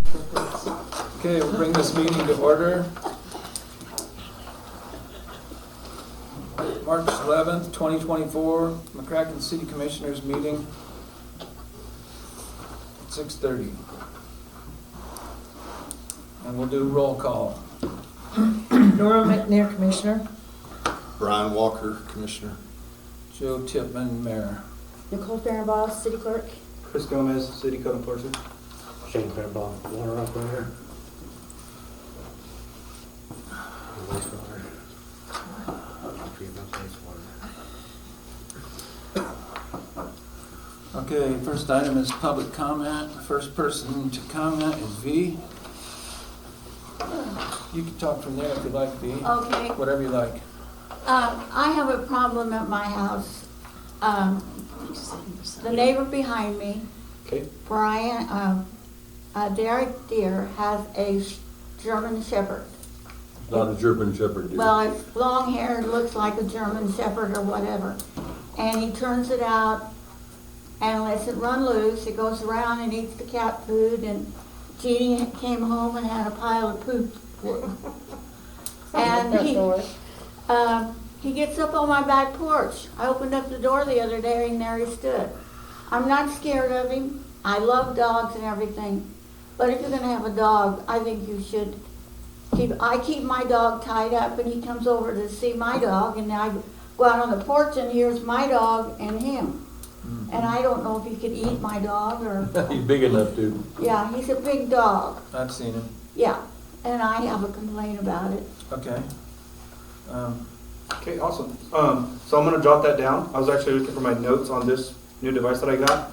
Okay, we'll bring this meeting to order. March 11th, 2024, McCracken City Commissioners meeting, 6:30. And we'll do roll call. Nora McNair, Commissioner. Brian Walker, Commissioner. Joe Tipman, Mayor. Nicole Faribault, City Clerk. Chris Gomez, City Code Enforcer. Shane Fairbaugh, water operator. Wastewater. Treatment wastewater. Okay, first item is public comment. The first person to comment is V. You can talk from there if you like, V. Okay. Whatever you like. I have a problem at my house. The neighbor behind me, Okay. Brian, Derek Deere, has a German Shepherd. Not a German Shepherd, dude. Well, it's long hair, looks like a German Shepherd or whatever. And he turns it out and lets it run loose. It goes around and eats the cat food, and Jeannie came home and had a pile of poop for him. And he gets up on my back porch. I opened up the door the other day and there he stood. I'm not scared of him. I love dogs and everything. But if you're gonna have a dog, I think you should I keep my dog tied up and he comes over to see my dog, and I go out on the porch and here's my dog and him. And I don't know if he could eat my dog or, He's big enough, dude. yeah, he's a big dog. I've seen him. Yeah, and I have a complaint about it. Okay. Okay, awesome. So I'm gonna jot that down. I was actually looking for my notes on this new device that I got.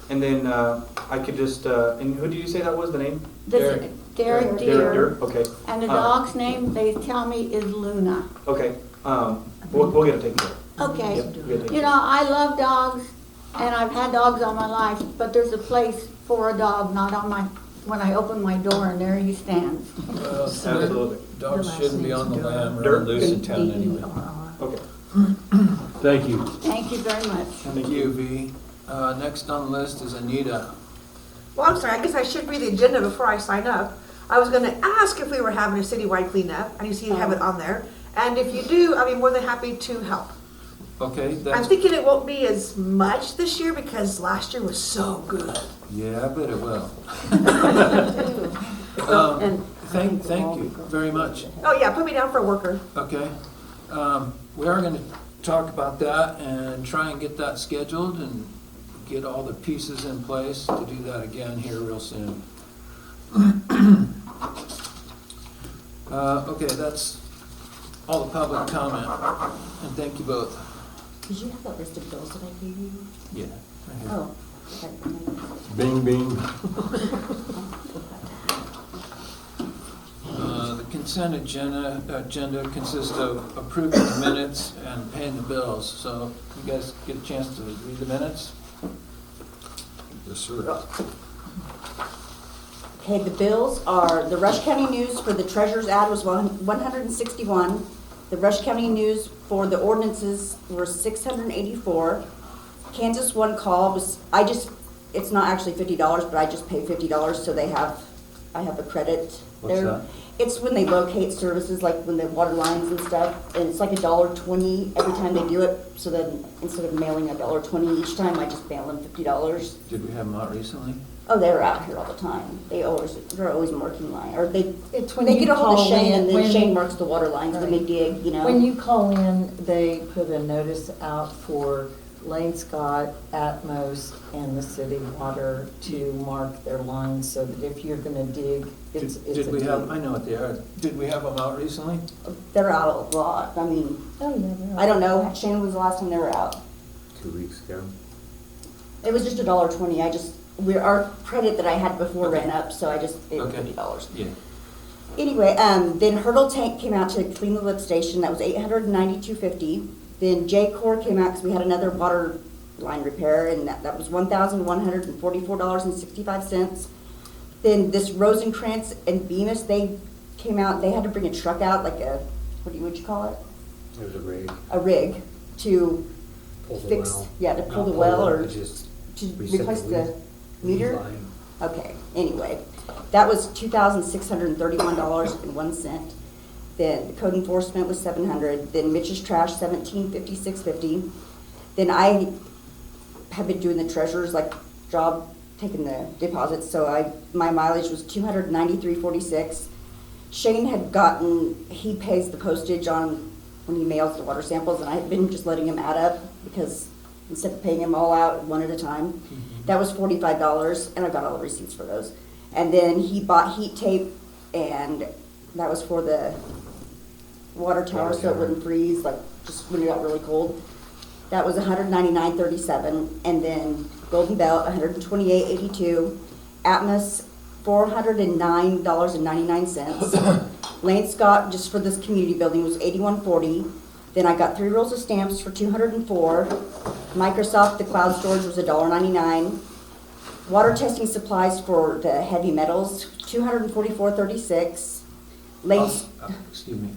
And then I could just, and who did you say that was, the name? Derek. Derek Derek Deere. Deere? Okay. And the dog's name, they tell me, is Luna. Okay. We'll get it taken care of. Okay. Yep, we'll get it taken You care know, I love dogs, and I've had dogs all my life, but there's a place for a dog, not on my, when I open my door and there he stands. Well, Absolutely. dogs shouldn't be on the lam or Dirt. loose in town anyway. Okay. Thank you. Thank you very much. Thank you, V. Next on the list is Anita. Well, I'm sorry, I guess I should read the agenda before I sign up. I was gonna ask if we were having a citywide cleanup, and you see you have it on there. And if you do, I'd be more than happy to help. Okay, I'm that's, thinking it won't be as much this year because last year was so good. yeah, I bet it will. Thank you very much. Oh yeah, put me down for a worker. Okay. We are gonna talk about that and try and get that scheduled and get all the pieces in place to do that again here real soon. Okay, that's all the public comment, and thank you both. Did you have that list of bills that I gave you? Yeah. Oh. Bing, bing. The consent agenda consists of approving the minutes and paying the bills. So you guys get a chance to read the minutes? Yes, sir. Okay, the bills are, the Rush County News for the treasurer's ad was 161. The Rush County News for the ordinances were 684. Kansas One Call was, it's not actually $50, but I just pay $50, so I have a credit What's there. that? It's when they locate services, like when the water lines and stuff, and it's like $1.20 every time they do it. So then, instead of mailing $1.20 each time, I just mail them $50. Did we have them out recently? Oh, they're out here all the time. They're always marking line, or It's when they you get a hold of call Shane, in, and then when- Shane marks the water lines when they Right. dig, you know. When you call in, they put a notice out for Lane Scott, Atmos, and the city water to mark their lines so that if you're gonna dig, it's a Did we dig. have, I know what they are. Did we have them out recently? They're out a lot. I mean, Oh, yeah, they're I don't know. Shane was the last time they were out. 2 weeks ago. It was just $1.20. Our credit that I had before ran up, so I just paid Okay. $50. Yeah. Anyway, then Hurdle Tank came out to clean the lift station. That was $892.50. Then J-Core came out because we had another water line repair, and that was $1,144.65. Then this Rosencrantz and Bemis, they came out. They had to bring a truck out, like a, what would you call it? It was a rig. A rig to Pull the fix, well. yeah, to pull Not the well it, or but just to reset replace the the lead meter. line. Okay, anyway. That was $2,631.01. Then the code enforcement was $700. Then Mitch's trash, $1,756.50. Then I have been doing the treasurer's job, taking the deposits, so my mileage was $293.46. Shane had he pays the postage on when he mails the water samples, and I had been just letting him add up because instead of paying them all out one at a time. That was $45, and I got all the receipts for those. And then he bought heat tape, and that was for the water tower so it wouldn't freeze, just when it got really cold. That was $199.37, and then Golden Belt, $128.82. Atmos, $409.99. Lane Scott, just for this community building, was $81.40. Then I got 3 rolls of stamps for $204. Microsoft, the cloud storage was $1.99. Water testing supplies for the heavy metals, $244.36. Lane's, Excuse me.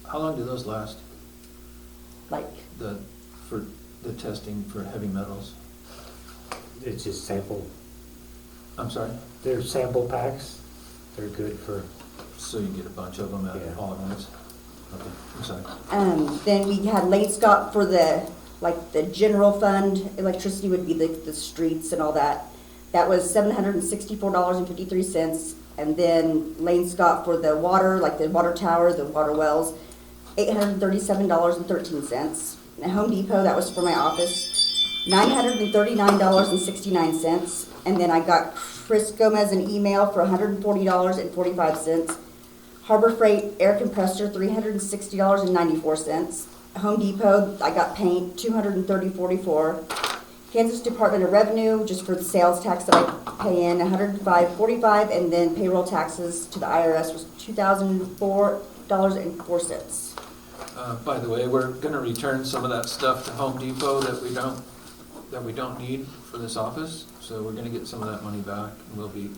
How long do those last? For the testing for heavy metals? It's just sample, I'm sorry? they're sample packs. They're good for, So you get a bunch of them Yeah. all at once? Okay, I'm sorry. then we had Lane Scott for the general fund. Electricity would be the streets and all that. That was $764.53. And then Lane Scott for the water, the water tower, the water wells, $837.13. And Home Depot, that was for my office, $939.69. And then I got Chris Gomez an email for $140.45. Harbor Freight air compressor, $360.94. Home Depot, I got paint, $230.44. Kansas Department of Revenue, just for the sales tax that I pay in, $105.45, and then payroll taxes to the IRS was $2,004.04. By the way, we're gonna return some of that stuff to Home Depot that we don't need for this office. So we're gonna get some of that money back, and we'll be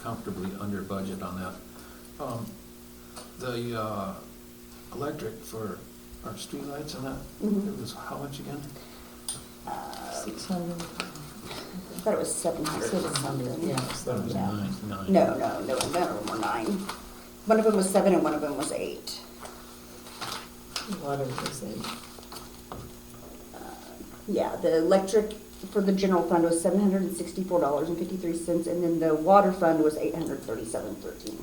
comfortably under budget on that. The electric for our streetlights and that, it was how much again? 600. I thought it was 700. 700, yeah. That was Yeah. nine. No, none of them were 9. One of them was 7 and one of them was 8. Water was 8. Yeah, the electric for the general fund was $764.53, and then the water fund was $837.13.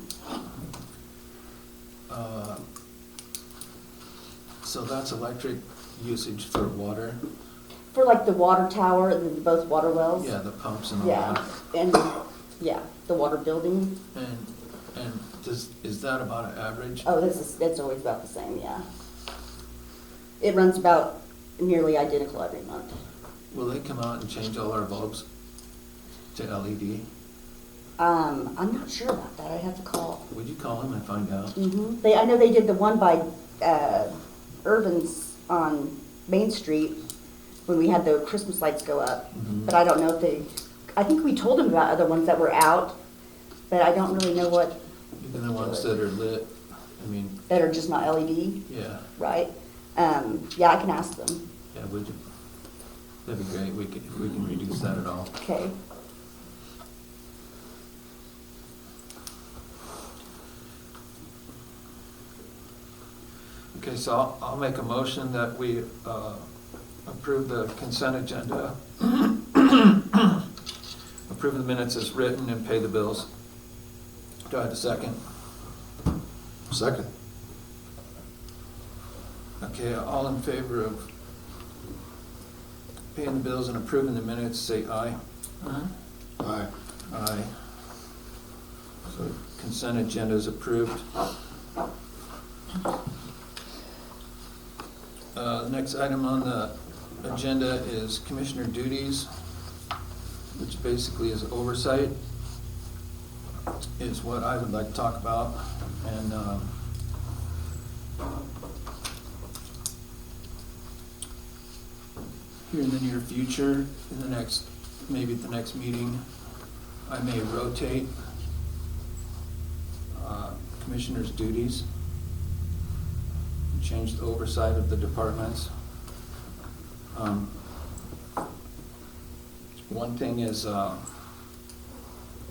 So that's electric usage for water? For the water tower, both water wells. Yeah, the pumps and all Yeah, that. and, the water building. And is that about an average? Oh, it's always about the same, yeah. It runs about nearly identical every month. Will they come out and change all our bulbs to LED? I'm not sure about that, I'd have to call. Would you call them and find out? I know they did the one by Irvin's on Main Street when we had the Christmas lights go up. Mhm. But I don't know if I think we told them about other ones that were out, but I don't really know what, Even the ones that are lit, that are just not LED, yeah, right? Yeah, I can ask them. yeah, would you? That'd be great, if we can reduce that at all. Okay. Okay, so I'll make a motion that we approve the consent agenda, approve the minutes as written, and pay the bills. Do I have a second? Second. Okay, all in favor of paying the bills and approving the minutes, say aye. Aye. Aye. So consent agenda is approved. The next item on the agenda is commissioner duties, which basically is oversight, is what I would like to talk about. And here in the near future, maybe at the next meeting, I may rotate commissioner's duties, change the oversight of the departments. One thing is,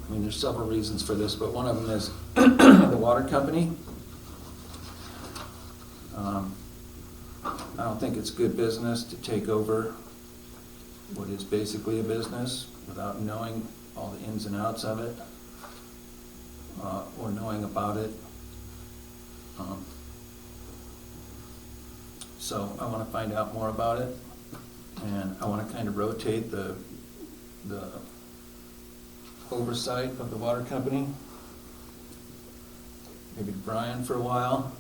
I mean, there's several reasons for this, but one of them is the water company. I don't think it's good business to take over what is basically a business without knowing all the ins and outs of it, or knowing about it. So I want to find out more about it, and I want to kind of rotate the oversight of the water company. Maybe Brian for a while.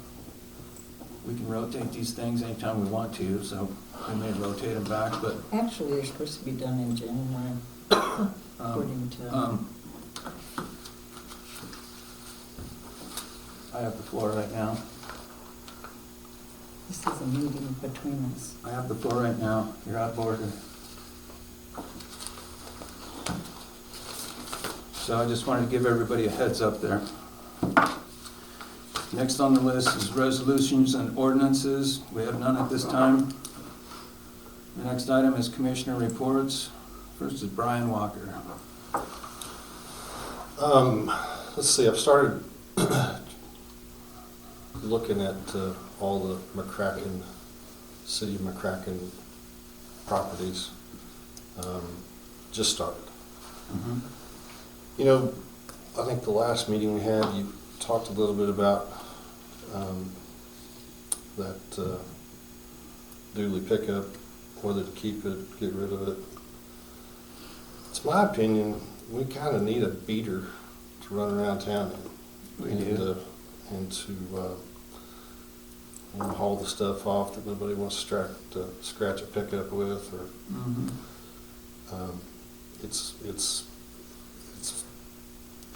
We can rotate these things anytime we want to, so we may rotate them back, but Actually, they're supposed to be done in January, according to. I have the floor right now. This is a meeting between us. I have the floor right now. You're out of order. So I just wanted to give everybody a heads up there. Next on the list is resolutions and ordinances. We have none at this time. The next item is commissioner reports. First is Brian Walker. Let's see, I've started looking at all the McCracken, city of McCracken properties. Just started. Mm-hmm. You know, I think the last meeting we had, you talked a little bit about that dually pickup, whether to keep it, get rid of it. It's my opinion, we kind of need a beater to run around town in. We do. And to haul the stuff off that nobody wants to scratch a pickup with, or Mm-hmm.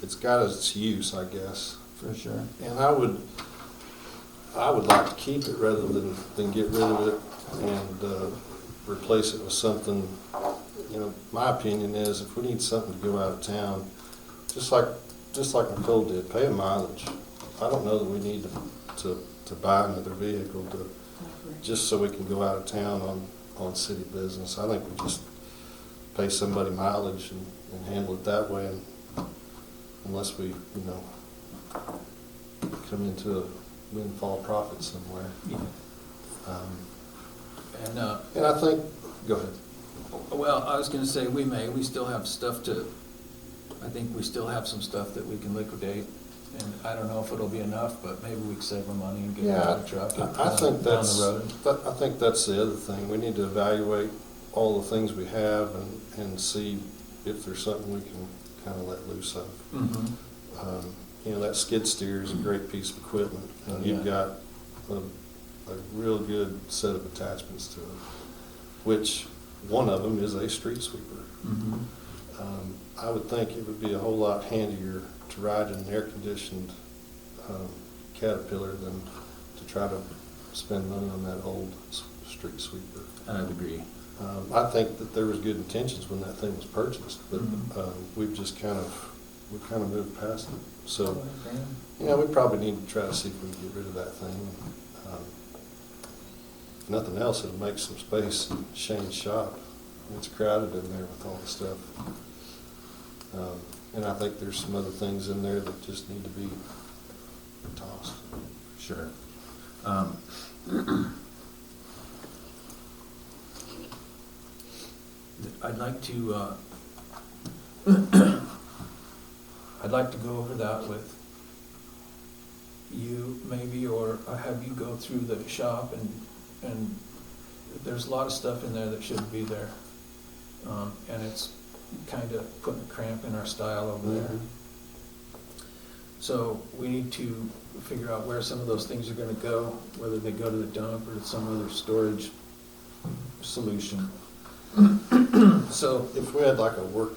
it's got its use, I guess. For sure. And I would like to keep it rather than get rid of it and replace it with something. You know, my opinion is if we need something to go out of town, just like Nicole did, pay a mileage. I don't know that we need to buy another vehicle just so we can go out of town on city business. I think we just pay somebody mileage and handle it that way, and unless we, come into a windfall profit somewhere. Yeah. And I think, go ahead. Well, I was gonna say, we still have stuff I think we still have some stuff that we can liquidate, and I don't know if it'll be enough, but maybe we can save our money and get another truck I think down the road. I think that's the other thing. We need to evaluate all the things we have and see if there's something we can kind of let loose of. Mm-hmm. That skid steer is a great piece of equipment, and you've Yeah. got a real good set of attachments to it, which one of them is a street sweeper. Mm-hmm. I would think it would be a whole lot handier to ride in an air-conditioned Caterpillar than to try to spend money on that old street sweeper. I would agree. I think that there was good intentions when that thing was purchased, but we've just kind of moved past it. So, we probably need to try to see if we can get rid of that thing. If nothing else, it'll make some space in Shane's shop. It's crowded in there with all the stuff. And I think there's some other things in there that just need to be tossed. Sure. I'd like to go over that with you maybe, or have you go through the shop and there's a lot of stuff in there that shouldn't be there. And it's kind of putting a cramp in our style over there. So we need to figure out where some of those things are gonna go, whether they go to the dump or some other storage solution. So If we had like a work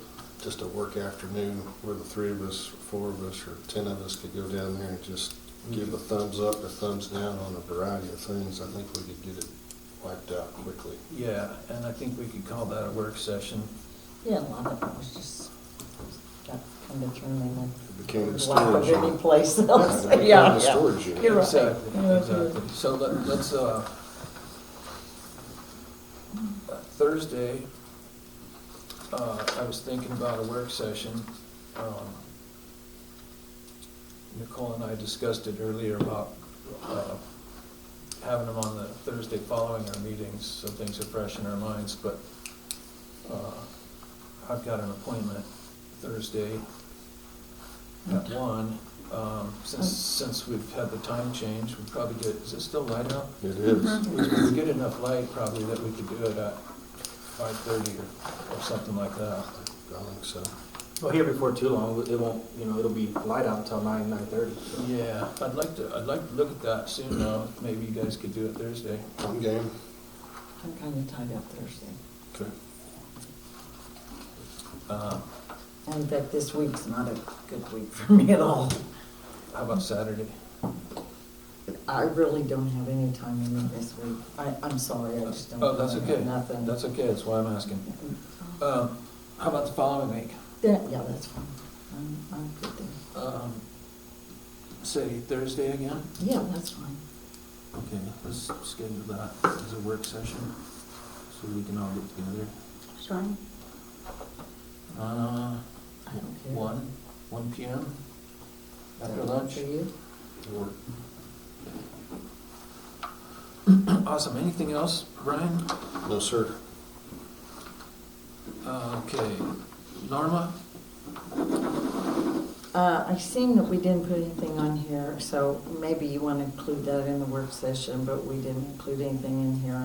afternoon where the 3 of us, 4 of us, or 10 of us could go down there and just give a thumbs up or thumbs down on a variety of things, I think we could get it wiped out quickly. yeah, and I think we could call that a work session. Yeah, a lot of it was just, got kind of turned in It became a lack of storage any unit. place Yeah, else. it became Yeah, a yeah. storage unit. You're right. Exactly, Yeah, exactly. So let's, Thursday, I was thinking about a work session, Nicole and I discussed it earlier about having them on the Thursday following our meetings, so things are fresh in our minds, but I've got an appointment Thursday at 1. Since we've had the time change, we probably get, is it still light out? It is. We get enough light probably that we could do it at 5:30 or something like that. I think so. Well, here before too long, it won't, it'll be light out until 9:30. Yeah, I'd like to look at that soon though. Maybe you guys could do it Thursday. One game. I'm kind of tied up Thursday. Okay. And in fact, this week's not a good week for me at all. How about Saturday? I really don't have any time in me this week. I'm sorry, I just don't. Oh, that's I have okay. Nothing. That's okay, that's why I'm asking. How about the following week? Yeah, that's fine. I'm good there. Say Thursday again? Yeah, that's fine. Okay, let's schedule that as a work session, so we can all get together. Sure. I don't care. 1 PM? After That work lunch? for you? Or Awesome, anything else, Brian? no, sir. Okay, Norma? I seen that we didn't put anything on here, so maybe you want to include that in the work session, but we didn't include anything in here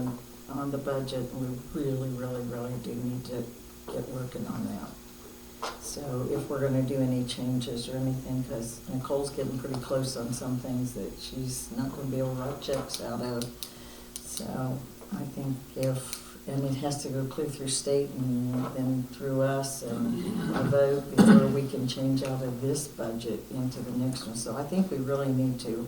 on the budget. We really, really, really do need to get working on that. So if we're gonna do any changes or anything, because Nicole's getting pretty close on some things that she's not gonna be able to write checks out of. So I think and it has to go clear through state and then through us and a vote before we can change out of this budget into the next one. So I think we really need to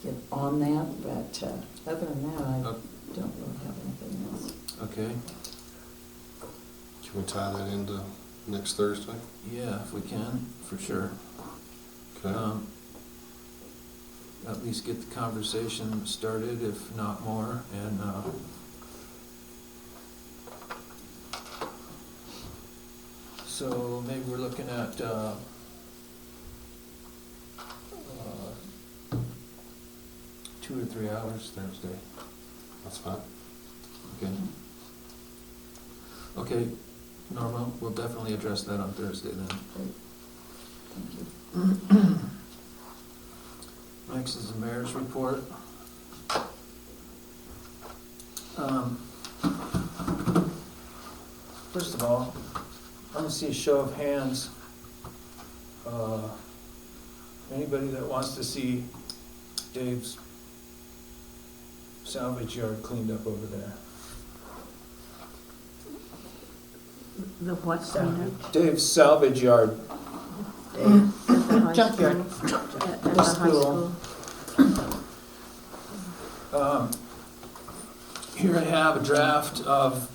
get on that, but other than that, I don't really have anything else. Okay, Can we tie that into next Thursday? yeah, if we can, for sure. Okay. At least get the conversation started, if not more, and so maybe we're looking at 2 or 3 hours Thursday. That's fine. Okay. Okay, Norma, we'll definitely address that on Thursday then. Great. Thank you. Next is the mayor's report. First of all, I want to see a show of hands. Anybody that wants to see Dave's salvage yard cleaned up over there. The what cleanup? Dave's salvage yard. Junkyard. At The the high school. school. Here I have a draft of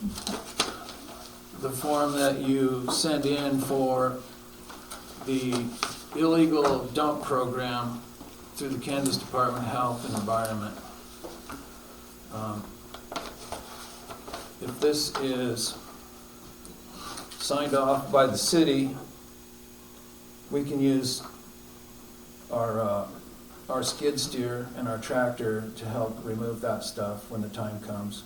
the form that you sent in for the illegal dump program through the Kansas Department of Health and Environment. If this is signed off by the city, we can use our skid steer and our tractor to help remove that stuff when the time comes.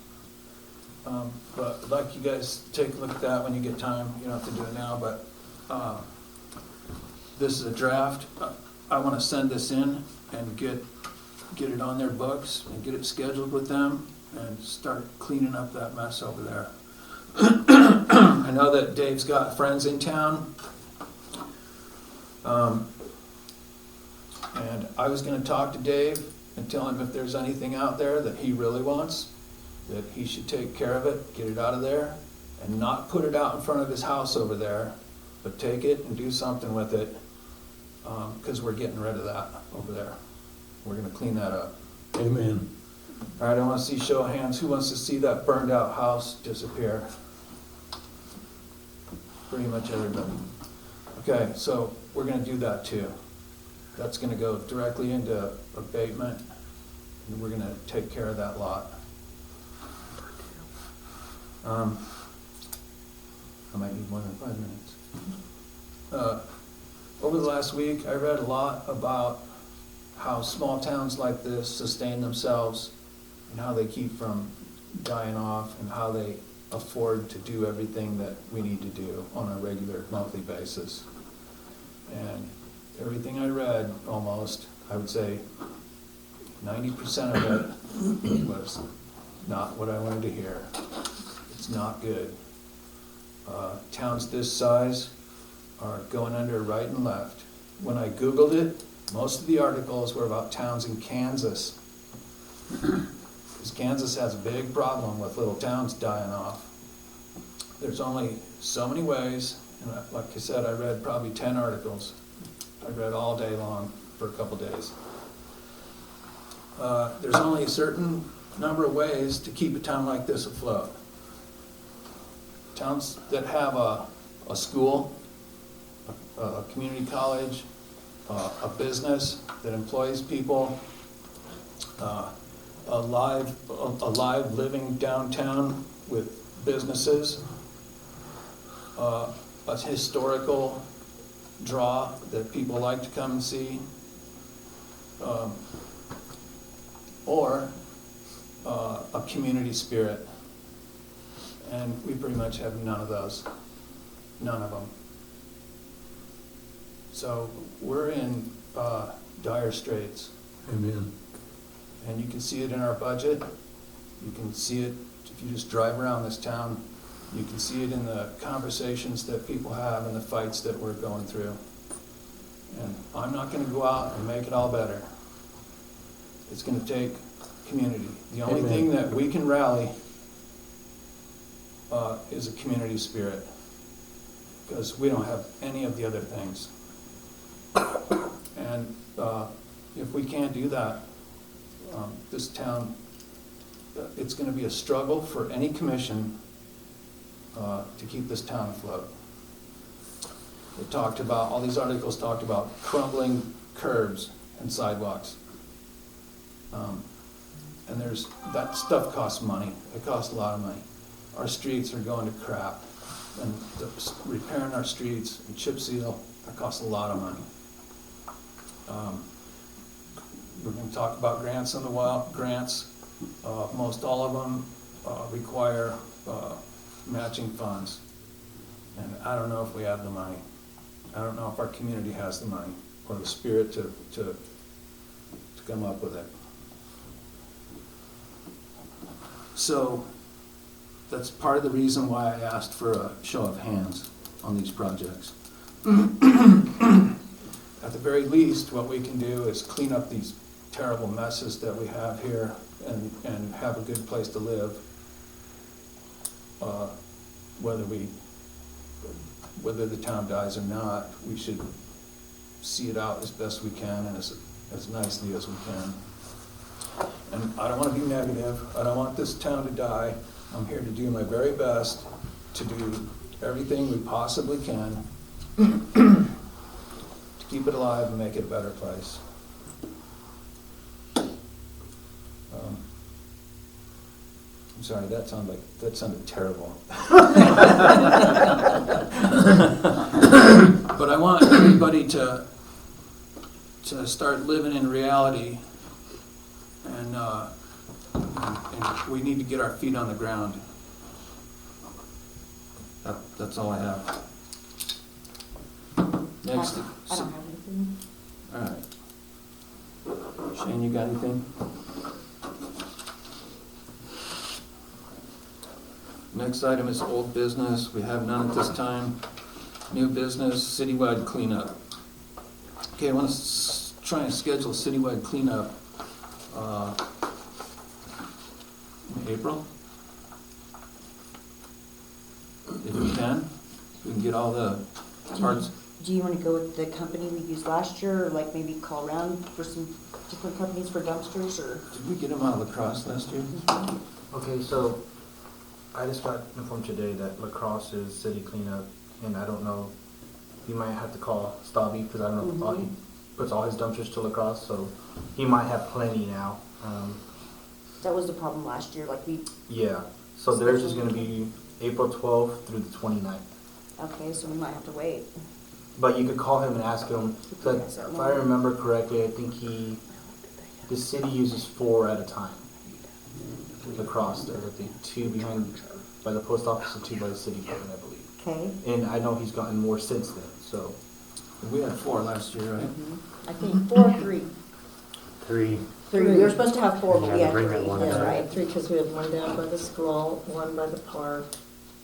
But I'd like you guys to take a look at that when you get time. You don't have to do it now, but this is a draft. I want to send this in and get it on their books and get it scheduled with them and start cleaning up that mess over there. I know that Dave's got friends in town. And I was going to talk to Dave and tell him if there's anything out there that he really wants, that he should take care of it, get it out of there, and not put it out in front of his house over there, but take it and do something with it, because we're getting rid of that over there. We're going to clean that up. Amen. All right, I want to see show of hands. Who wants to see that burned out house disappear? Pretty much everybody. Okay, so we're going to do that too. That's going to go directly into abatement, and we're going to take care of that lot. I might need more than 5 minutes. over the last week, I read a lot about how small towns like this sustain themselves and how they keep from dying off and how they afford to do everything that we need to do on a regular monthly basis. And everything I read, almost, I would say 90% of it was not what I wanted to hear. It's not good. Towns this size are going under right and left. When I Googled it, most of the articles were about towns in Kansas. Because Kansas has a big problem with little towns dying off. There's only so many ways, and like I said, I read probably 10 articles. I read all day long for a couple days. There's only a certain number of ways to keep a town like this afloat. Towns that have a school, a community college, a business that employs people, a live living downtown with businesses, a historical draw that people like to come and see, or a community spirit. And we pretty much have none of those. None of them. So we're in dire straits. Amen. And you can see it in our budget. You can see it if you just drive around this town. You can see it in the conversations that people have and the fights that we're going through. And I'm not going to go out and make it all better. It's going to take community. The only thing that we can rally is a community spirit, because we don't have any of the other things. And if we can't do that, this town, it's going to be a struggle for any commission to keep this town afloat. It talked about, all these articles talked about crumbling curbs and sidewalks. And that stuff costs money. It costs a lot of money. Our streets are going to crap. And repairing our streets and chip seal, that costs a lot of money. We're going to talk about grants on the wild grants. Most all of them require matching funds. And I don't know if we have the money. I don't know if our community has the money or the spirit to come up with it. So that's part of the reason why I asked for a show of hands on these projects. At the very least, what we can do is clean up these terrible messes that we have here and have a good place to live. Whether the town dies or not, we should see it out as best we can and as nicely as we can. And I don't want to be negative. I don't want this town to die. I'm here to do my very best to do everything we possibly can to keep it alive and make it a better place. I'm sorry, that sounded terrible. But I want everybody to start living in reality, and we need to get our feet on the ground. That's all I have. Next. I don't have anything. All right. Shane, you got anything? Next item is old business. We have none at this time. New business, citywide cleanup. Okay, I want to try and schedule a citywide cleanup in April. If we can get all the parts. Do you want to go with the company we used last year, or like maybe call around for some different companies for dumpsters, or? Did we get them out of La Crosse last year? Okay, so I just got informed today that La Crosse is city cleanup, and I don't know, you might have to call Stabby, because I don't know if he puts all his dumpsters to La Crosse, so he might have plenty now. That was the problem last year, like we, Yeah, so theirs is going to be April 12th through the 29th. okay, so we might have to wait. But you could call him and ask him, but Yes, I if I remember correctly, I think the city uses 4 at a time. Across there, I think 2 behind by the post office and 2 by the city building, I believe. Okay. And I know he's gotten more since then, so. We had 4 last year, right? I think 4 or 3. 3. 3. We were supposed to have 4, but we Yeah, had bring 3. that one That's back. right. 3, because we had one down by the school, one by the park,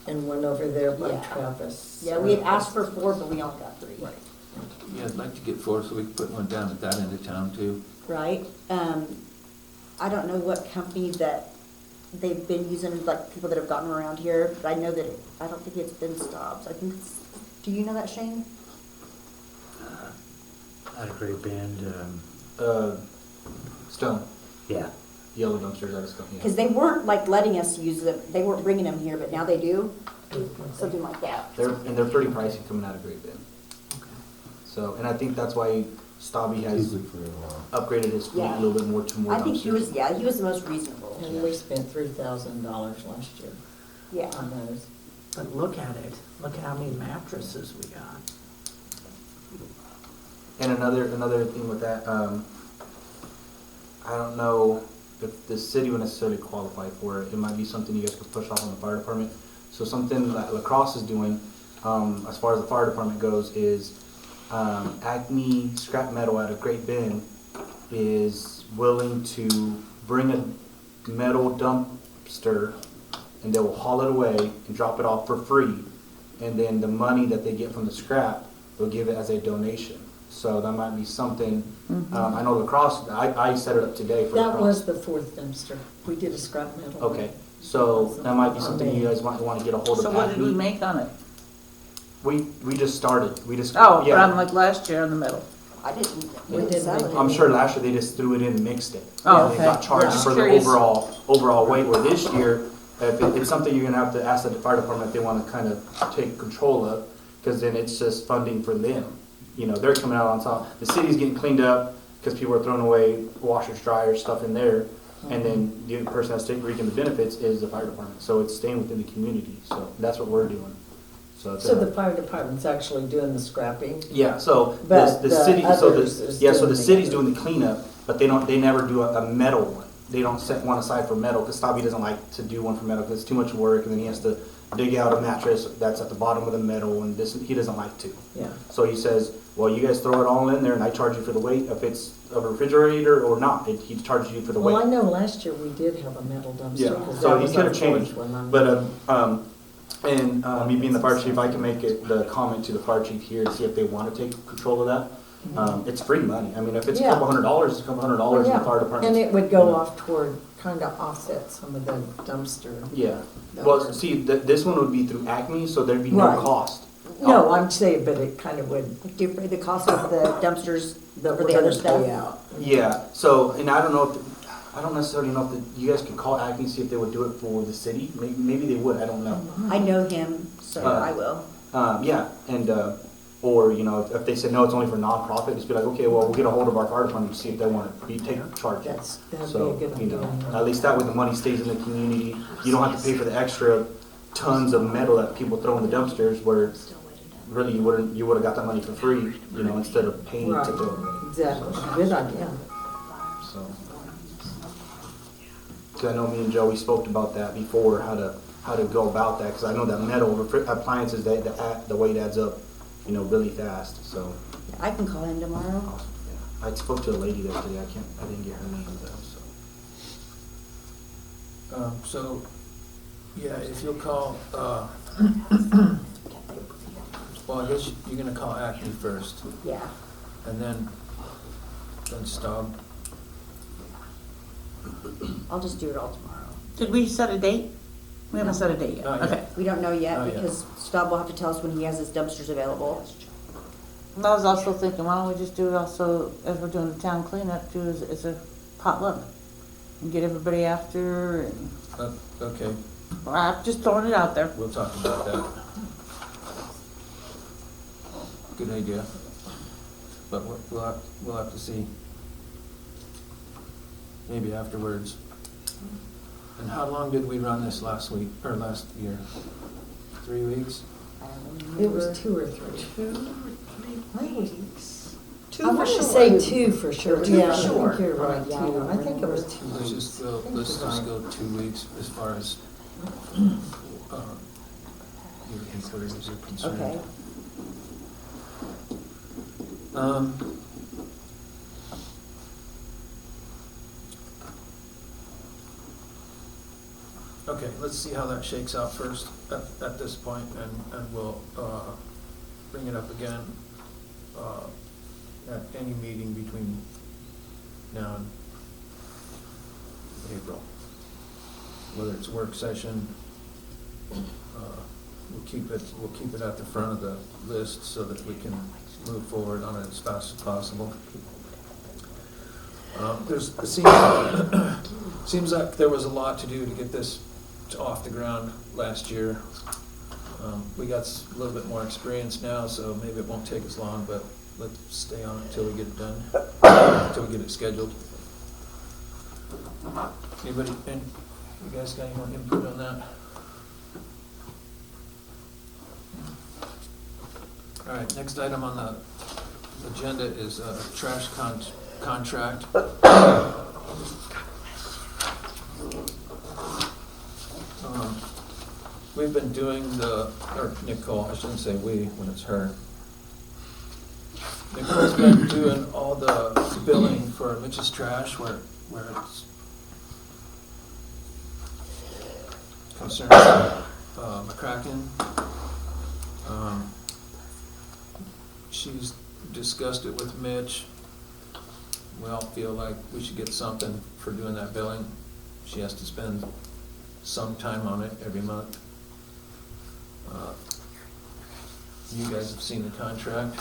and one over there by Yeah. Travis. Yeah, we had asked for 4, but we only got 3. Yeah, I'd like to get 4 so we can put one down at that end of town too. Right? I don't know what company that they've been using, like people that have gotten around here, but I know that I don't think it's been Stobbs. I think it's, do you know that, Shane? Not a great band. Stone, Yeah. yellow dumpsters out of Stone, yeah. Because they weren't like letting us use them, they weren't bringing them here, but now they do. Something like that. They're pretty pricey coming out of Great Bend. So, and I think that's why Stobby has upgraded his fleet a Yeah. little bit more to more I think he was, dumpsters. yeah, he was the most reasonable. And we spent $3,000 last year Yeah. on those. But look at it, look at how many mattresses we got. And another thing with that, I don't know if the city would necessarily qualify for it. It might be something you guys could push off on the fire department. So something that La Crosse is doing, as far as the fire department goes, is Acme Scrap Metal out of Great Bend is willing to bring a metal dumpster and they will haul it away and drop it off for free. And then the money that they get from the scrap, they'll give it as a donation. So that might be something, I know La Crosse, I set it up today for La That Crosse. was the 4th dumpster. We did a scrap metal. Okay, so that might be something you guys might want to get a hold of So what did we Acme. make on it? We just started, we just, Oh, but yeah. I'm like last year in the middle. I didn't, We we didn't did sell make it. I'm sure last year they just threw it in and mixed it. Oh, And they okay. got charged Yeah. for the Curious. overall weight, where this year, if it's something you're gonna have to ask the fire department if they wanna kind of take control of, because then it's just funding for them. You know, they're coming out on top. The city's getting cleaned up because people are throwing away washers, dryers, stuff in there. And then the person that's reaping the benefits is the fire department. So it's staying within the community. So that's what we're doing. So, it's, So the fire department's actually doing the scrapping? yeah, so But the the city, others is yeah, so doing the the city's other. doing the cleanup, but they never do a metal one. They don't set one aside for metal, because Stabby doesn't like to do one for metal, because it's too much work, and then he has to dig out a mattress that's at the bottom of the metal, and this, he doesn't like to. Yeah. So he says, well, you guys throw it all in there, and I charge you for the weight, if it's a refrigerator or not, he charges you for the weight. Well, I know last year we did have a metal dumpster. Yeah, 'cause so that he was could our have changed, fourth one. but, me being the fire chief, I can make it the comment to the fire chief here and see if they want to take control of that. It's free money, I mean, if it's a Yeah. couple $100, it's a couple $100 in the Yeah. fire department. And it would go off toward, kind of offset some of the dumpster. Yeah, well, see, this one would be through Acme, so there'd be no Right. cost. No, I'm saying, but it kind of would, The cost of the dumpsters that for we're the gonna other stuff. pay out. Yeah, so, and I don't know if, I don't necessarily know if you guys could call Acme, see if they would do it for the city, maybe they would, I don't know. I know him, so I will. Yeah, and, or, you know, if they said, no, it's only for nonprofit, just be like, okay, well, we'll get a hold of our fire department to see if they want to take charge. That'd be So, a good you idea. know, at least that way the money stays in the community. You don't have to pay for the extra tons of metal that people throw in the dumpsters, where really you would've got that money for free, you know, instead of paying Right, to do it. exactly, good idea. So, 'cause I know me and Joey spoke about that before, how to go about that, because I know that metal appliances, the weight adds up, you know, really fast, so. I can call him tomorrow. Awesome, yeah. I spoke to a lady yesterday, I didn't get her name though, so. So, yeah, if you'll call, well, I guess you're gonna call Acme first, Yeah. and then Staub. I'll just do it all tomorrow. Did we set a date? We haven't set a date yet. Not yet. Okay. We don't know yet Oh, yeah. because Staub will have to tell us when he has his dumpsters available. I was also thinking, why don't we just do it also, as we're doing the town cleanup, do as a potluck? And get everybody after, and, Okay, well, I'm just throwing it out there. we'll talk about that. Good idea. But we'll have to see. Maybe afterwards. And how long did we run this last week, or last year? 3 weeks? It was 2 or 3. 2 or 3 weeks. 2 I for want to sure. say 2 for sure. Two for Yeah, I sure. think you're right, Yeah, I 2. don't I think it was 2 Let's weeks. just go, I think let's you're just right. go 2 weeks as far as your inquiries are concerned. Okay. Okay, let's see how that shakes out first at this point, and we'll bring it up again at any meeting between now and April. Whether it's a work session, we'll keep it at the front of the list so that we can move forward on it as fast as possible. Seems like there was a lot to do to get this off the ground last year. We got a little bit more experience now, so maybe it won't take as long, but let's stay on it until we get it done, until we get it scheduled. Anybody, and you guys got any more input on that? All right, next item on the agenda is a trash contract. We've been doing or Nicole, I shouldn't say we when it's her. Nicole's been doing all the billing for Mitch's Trash where it's concerns McCracken. She's discussed it with Mitch. We all feel like we should get something for doing that billing. She has to spend some time on it every month. You guys have seen the contract.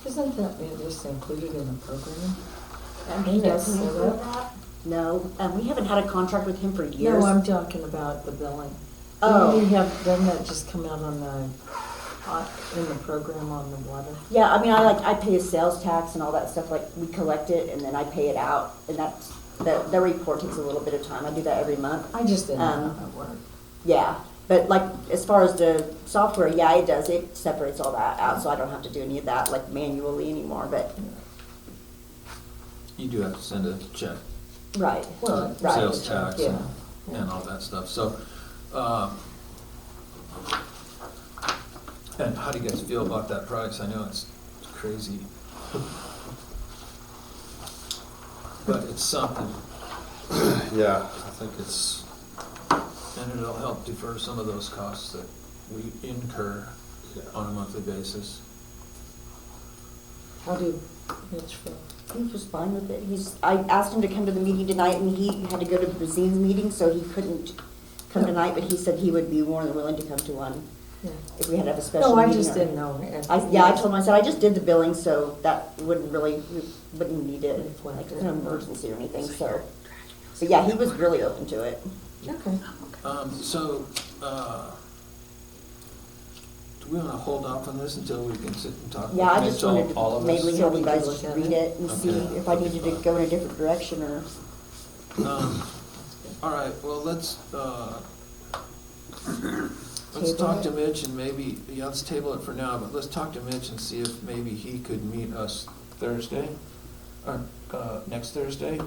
Isn't that just included in the program? He That's doesn't set include up? that? No, we haven't had a contract with him for years. No, I'm talking about the billing. Oh. Doesn't that just come out on in the program on the water? Yeah, I mean, I pay his sales tax and all that stuff, like, we collect it and then I pay it out, and that's, the report takes a little bit of time, I do that every month. I just didn't know how it worked. Yeah, but like, as far as the software, yeah, it does, it separates all that out, so I don't have to do any of that, like, manually anymore, but, You do have to send a check, right, Well, right. sales tax Yeah. and all that stuff. So, and how do you guys feel about that price? I know it's crazy. But it's something, Yeah, I think it's, and it'll help defer some of those costs that we incur on a monthly basis. How do Mitch feel? He was fine with it, I asked him to come to the meeting tonight, and he had to go to the Bazine's meeting, so he couldn't come tonight, but he said he would be more than willing to come to one, Yeah. if we had to have a special No, meeting. I just or- didn't know. I told him, I said, I just did the billing, so that wouldn't really, we wouldn't need it, Reflect like, it. an emergency or anything, so. But yeah, he was really open to it. Okay. Do we want to hold off on this until we can sit and talk? Yeah, I with just Mitch, wanted all to of us? mainly So have we you could guys look at read it? it and see Okay. if I needed to go in a different direction or. All right, well, let's Table talk to it? Mitch and maybe, yeah, let's table it for now, but let's talk to Mitch and see if maybe he could meet us Thursday, or next Thursday.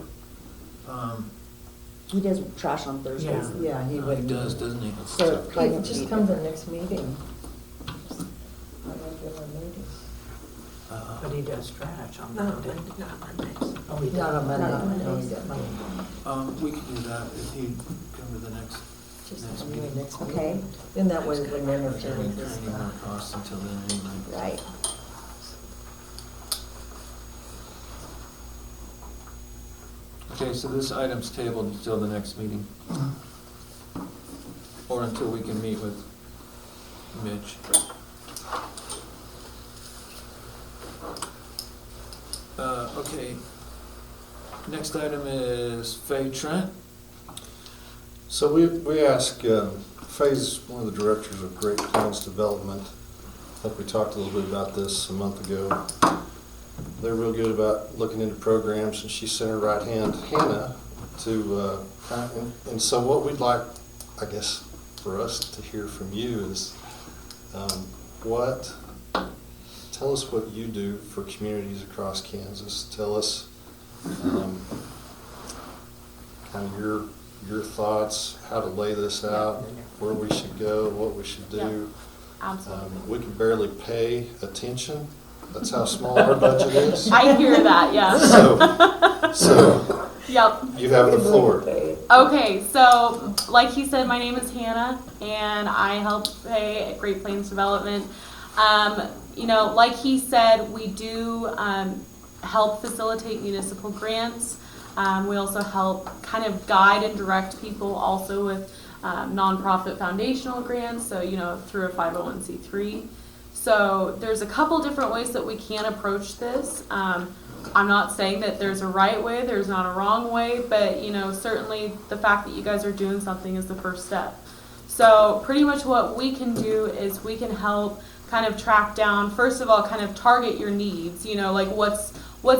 He does trash on Thursdays. Yeah, he He would. does, doesn't he? So. He can just come to the next meeting. Our regular meeting. But he does trash on No, Monday. not Mondays. Oh, he Not on does. Monday. Not on No, Mondays. he's got Monday. We could do that if he'd come to the next Just Next come to the meeting. next meeting. Okay, Then that way we can There interfere with ain't this any more stuff. costs until then anyway. right. Okay, so this item's tabled until the next meeting. Or until we can meet with Mitch. Okay. Next item is Faye Trent. so we asked, Faye's one of the directors of Great Plains Development. I think we talked a little bit about this a month ago. They're real good about looking into programs, and she sent her right hand, Hannah, to, and so what we'd like, I guess, for us to hear from you is Tell us what you do for communities across Kansas. Tell us kind of your thoughts, how to lay this out, where we should go, what we should do. Absolutely. We can barely pay attention. That's how small our budget is. I hear that, yeah. So Yep. you have the floor. Okay, so like he said, my name is Hannah, and I help pay at Great Plains Development. You know, like he said, we do help facilitate municipal grants. We also help kind of guide and direct people also with nonprofit foundational grants, so, you know, through a 501c3. So there's a couple different ways that we can approach this. I'm not saying that there's a right way, there's not a wrong way, but, you know, certainly the fact that you guys are doing something is the first step. So pretty much what we can do is we can help kind of track down, first of all, kind of target your needs, you know, like what's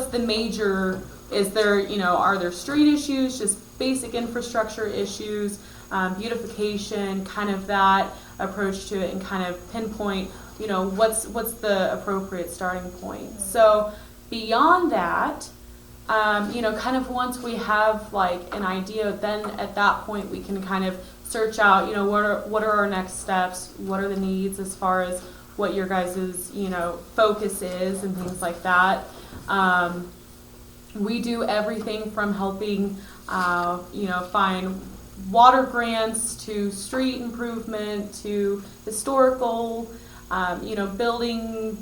the major, is there, you know, are there street issues, just basic infrastructure issues, beautification, kind of that approach to it, and kind of pinpoint, you know, what's the appropriate starting point. So beyond that, you know, kind of once we have like an idea, then at that point we can kind of search out, you know, what are our next steps, what are the needs as far as what your guys' you know, focus is and things like that. We do everything from helping, you know, find water grants to street improvement to historical, you know, building,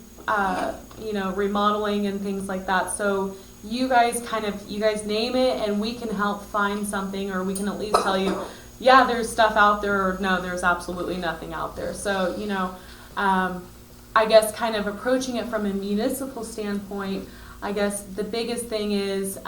you know, remodeling and things like that. So you guys name it and we can help find something, or we can at least tell you, yeah, there's stuff out there, or no, there's absolutely nothing out there. So, you know, I guess kind of approaching it from a municipal standpoint, I guess the biggest thing is,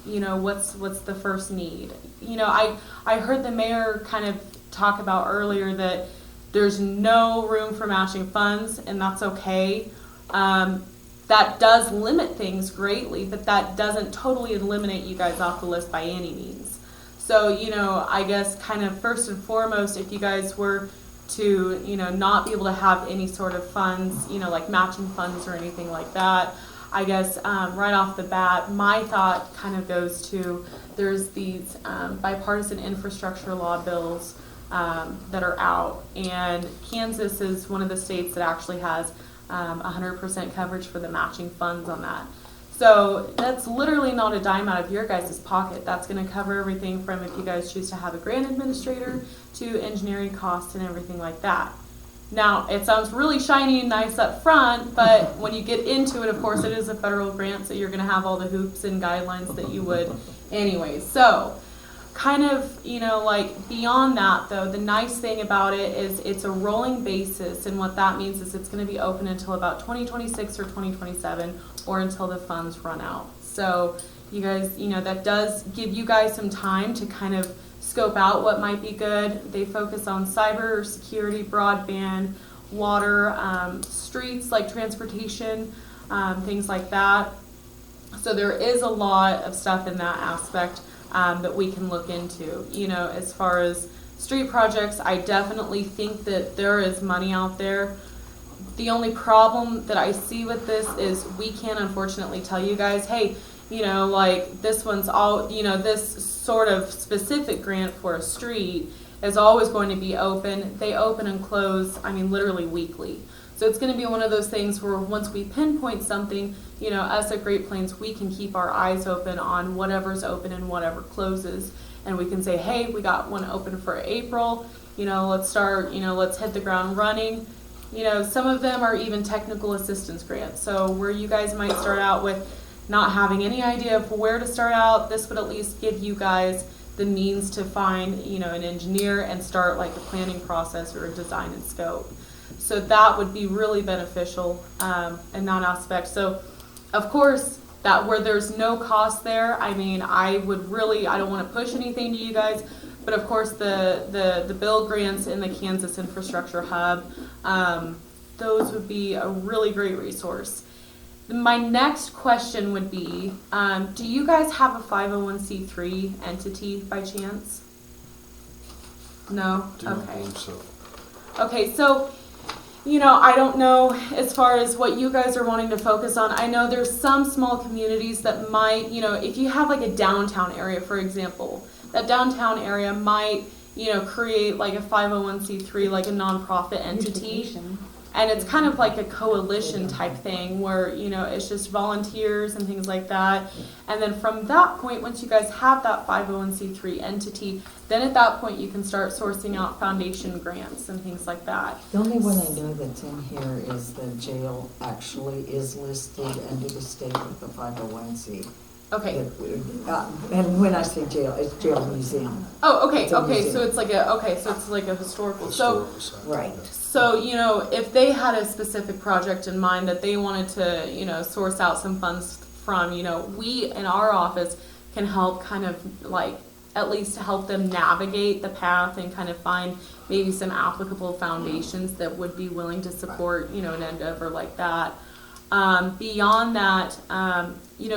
you know, what's the first need? You know, I heard the mayor kind of talk about earlier that there's no room for matching funds, and that's okay. That does limit things greatly, but that doesn't totally eliminate you guys off the list by any means. So, you know, I guess kind of first and foremost, if you guys were to, you know, not be able to have any sort of funds, you know, like matching funds or anything like that, I guess right off the bat, my thought kind of goes to, there's these bipartisan infrastructure law bills that are out, and Kansas is one of the states that actually has 100% coverage for the matching funds on that. So that's literally not a dime out of your guys' pocket. That's going to cover everything from if you guys choose to have a grant administrator to engineering costs and everything like that. Now, it sounds really shiny and nice up front, but when you get into it, of course, it is a federal grant, so you're going to have all the hoops and guidelines that you would anyway. So kind of, you know, like beyond that, though, the nice thing about it is it's a rolling basis, and what that means is it's going to be open until about 2026 or 2027, or until the funds run out. So you guys, you know, that does give you guys some time to kind of scope out what might be good. They focus on cyber security, broadband, water, streets like transportation, things like that. So there is a lot of stuff in that aspect that we can look into. You know, as far as street projects, I definitely think that there is money out there. The only problem that I see with this is we can't unfortunately tell you guys, hey, you know, like this one's all, you know, this sort of specific grant for a street is always going to be open. They open and close, I mean, literally weekly. So it's going to be one of those things where once we pinpoint something, you know, us at Great Plains, we can keep our eyes open on whatever's open and whatever closes. And we can say, hey, we got one open for April, you know, let's start, you know, let's hit the ground running. You know, some of them are even technical assistance grants. So where you guys might start out with not having any idea of where to start out, this would at least give you guys the means to find, you know, an engineer and start like a planning process or a design and scope. So that would be really beneficial in that aspect. So of course, that where there's no cost there, I mean, I don't want to push anything to you guys, but of course the bill grants in the Kansas Infrastructure Hub, those would be a really great resource. My next question would be, do you guys have a 501c3 entity by chance? No? Do not Okay. believe so. Okay, so I don't know as far as what you guys are wanting to focus on. I know there's some small communities that might, if you have like a downtown area, for example, that downtown area might, create like a 501c3, like a nonprofit entity. And it's kind of like a coalition type thing where, it's just volunteers and things like that. And then from that point, once you guys have that 501c3 entity, then at that point you can start sourcing out foundation grants and things like that. The only one I know that's in here is the jail actually is listed under the state with the 501c. Okay. And when I say jail, it's jail museum. Oh, okay, It's a okay, museum. so it's like a historical. Historical site. Right. So, if they had a specific project in mind that they wanted to, source out some funds from, we in our office can help kind of like, at least to help them navigate the path and kind of find maybe some applicable foundations that would be willing to support, an endeavor like that. Beyond that,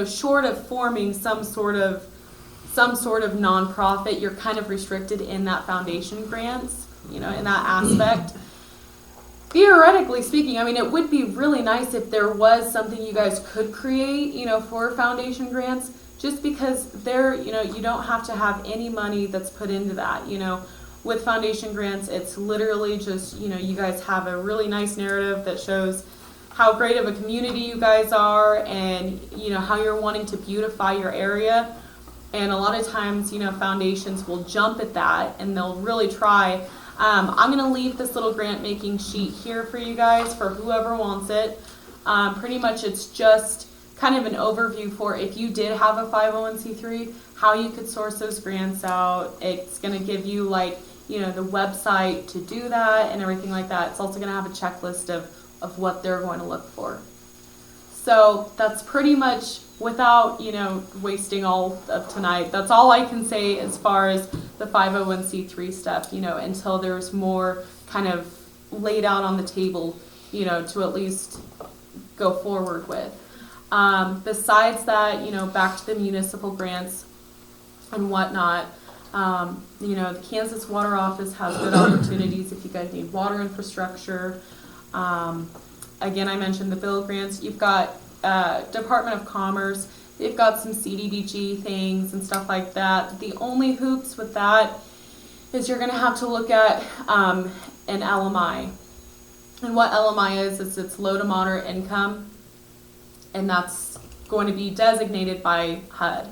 short of forming some sort of nonprofit, you're kind of restricted in that foundation grants, in that aspect. Theoretically speaking, it would be really nice if there was something you guys could create, for foundation grants, just because you don't have to have any money that's put into that, With foundation grants, it's literally just, you guys have a really nice narrative that shows how great of a community you guys are and, how you're wanting to beautify your area. And a lot of times, foundations will jump at that and they'll really try. I'm going to leave this little grant making sheet here for you guys for whoever wants it. Pretty much it's just kind of an overview for if you did have a 501c3, how you could source those grants out. It's going to give you the website to do that and everything like that. It's also going to have a checklist of what they're going to look for. So that's pretty much, without, wasting all of tonight, that's all I can say as far as the 501c3 stuff, until there's more kind of laid out on the table, to at least go forward with. Besides that, back to the municipal grants and whatnot, the Kansas Water Office has good opportunities if you guys need water infrastructure. Again, I mentioned the bill grants. You've got Department of Commerce. They've got some CDBG things and stuff like that. The only hoops with that is you're going to have to look at an LMI. And what LMI is it's low to moderate income, and that's going to be designated by HUD.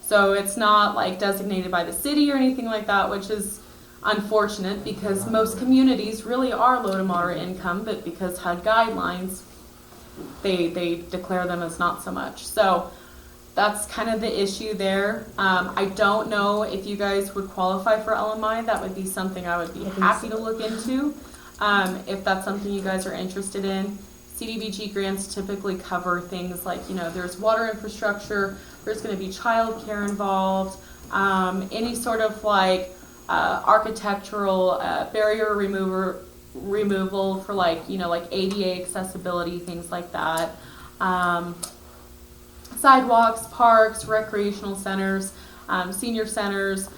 So it's not like designated by the city or anything like that, which is unfortunate because most communities really are low to moderate income, but because HUD guidelines, they declare them as not so much. So that's kind of the issue there. I don't know if you guys would qualify for LMI. That would be something I would be happy to look into if that's something you guys are interested in. CDBG grants typically cover things like, there's water infrastructure, there's going to be child care involved, any sort of architectural barrier removal for like ADA accessibility, things like that. Sidewalks, parks, recreational centers, senior centers.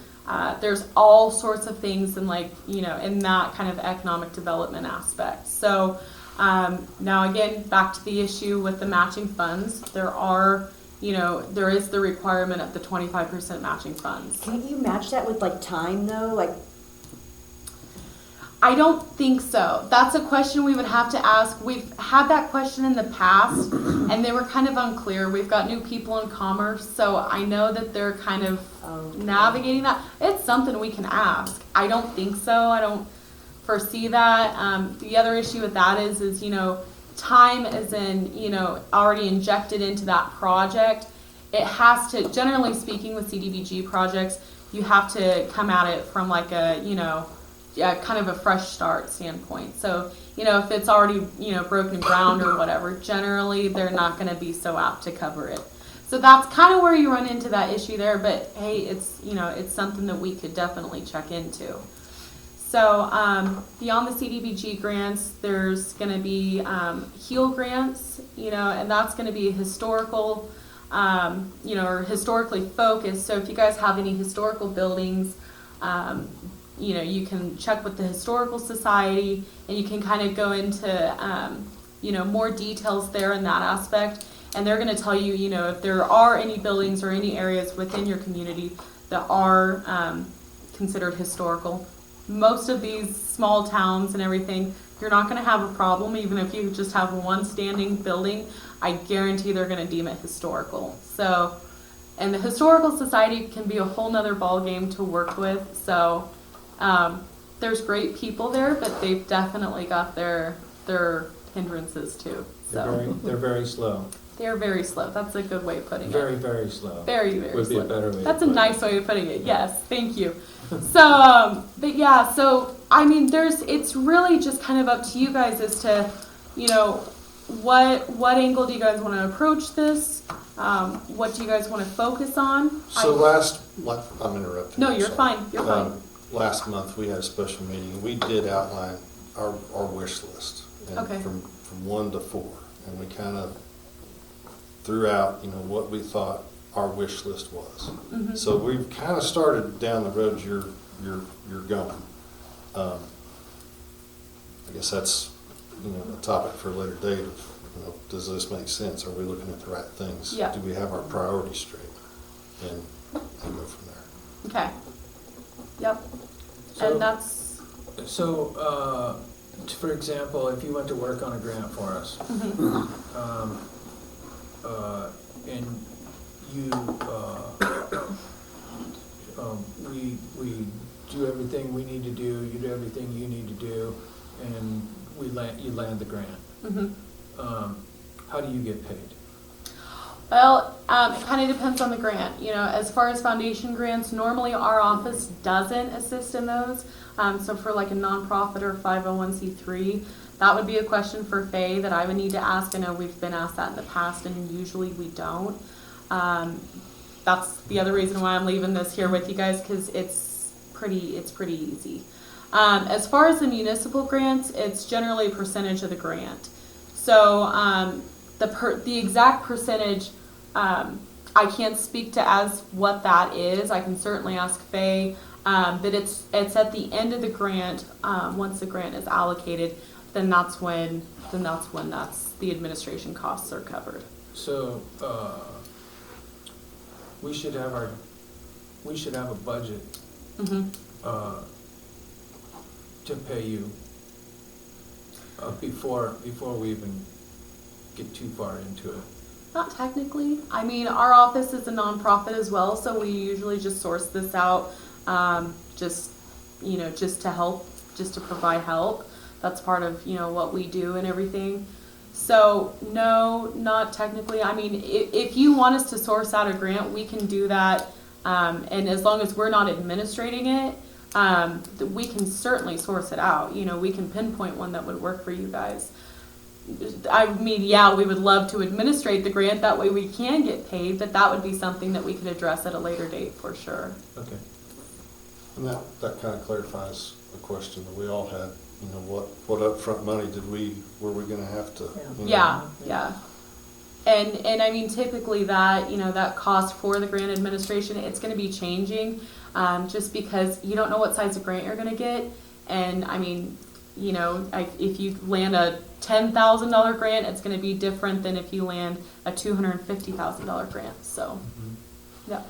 There's all sorts of things in in that kind of economic development aspect. So now again, back to the issue with the matching funds, there is the requirement of the 25% matching funds. Can't you match that with time though? I don't think so. That's a question we would have to ask. We've had that question in the past and they were kind of unclear. We've got new people in commerce, so I know that they're kind of navigating that. It's something we can ask. I don't think so. I don't foresee that. The other issue with that is time is already injected into that project. It has to, generally speaking with CDBG projects, you have to come at it from kind of a fresh start standpoint. So, if it's already, broken ground or whatever, generally they're not going to be so apt to cover it. So that's kind of where you run into that issue there, but hey, it's something that we could definitely check into. So beyond the CDBG grants, there's going to be HEAL grants, and that's going to be historical, or historically focused. So if you guys have any historical buildings, you can check with the Historical Society, and you can kind of go into, more details there in that aspect. And they're going to tell you, if there are any buildings or any areas within your community that are considered historical. Most of these small towns and everything, you're not going to have a problem, even if you just have one standing building. I guarantee they're going to deem it historical. So, and the Historical Society can be a whole nother ballgame to work with. So, there's great people there, but they've definitely got their hindrances too. So They're very slow. they're very slow. That's a good way of putting Very, it. very slow. Very, very Would be slow. a better way. That's to a put nice way of putting it. Yes, thank you. So, but yeah, so I mean, it's really just kind of up to you guys as to, what angle do you guys want to approach this? What do you guys want to focus on? So I'm interrupting. No, I'm you're sorry. fine. You're fine. Last month, we had a special meeting. We did outline our wish list. And Okay. From 1 to 4. And we kind of threw out, what we thought our wish list was. Mhm. So we've kind of started down the road you're going. I guess that's, a topic for a later date of, does this make sense? Are we looking at the right things? Yeah. Do we have our priorities straight? And go from there. Okay. Yep. So- And that's. So, for example, if you went to work on a grant for us, Mhm. and you, we do everything we need to do, you do everything you need to do, and you land the grant. Mhm. How do you get paid? Well, it kind of depends on the grant. As far as foundation grants, normally our office doesn't assist in those. So for like a nonprofit or 501c3, that would be a question for Faye that I would need to ask. I know we've been asked that in the past, and usually we don't. That's the other reason why I'm leaving this here with you guys, because it's pretty easy. As far as the municipal grants, it's generally a percentage of the grant. So the exact percentage, I can't speak to as what that is. I can certainly ask Faye, but it's at the end of the grant. Once the grant is allocated, then that's when the administration costs are covered. So, we should have a budget, Mm-hmm. to pay you, before we even get too far into it. Not technically. I mean, our office is a nonprofit as well, so we usually just source this out, just to help, just to provide help. That's part of, what we do and everything. So no, not technically. I mean, if you want us to source out a grant, we can do that. And as long as we're not administrating it, we can certainly source it out. We can pinpoint one that would work for you guys. I mean, yeah, we would love to administrate the grant. That way we can get paid, but that would be something that we could address at a later date for sure. Okay. And that kind of clarifies the question that we all had. What upfront money were we going to have to? Yeah. And I mean, typically that, that cost for the grant administration, it's going to be changing, just because you don't know what size of grant you're going to get. And I mean, if you land a $10,000 grant, it's going to be different than if you land a $250,000 grant. So, yeah.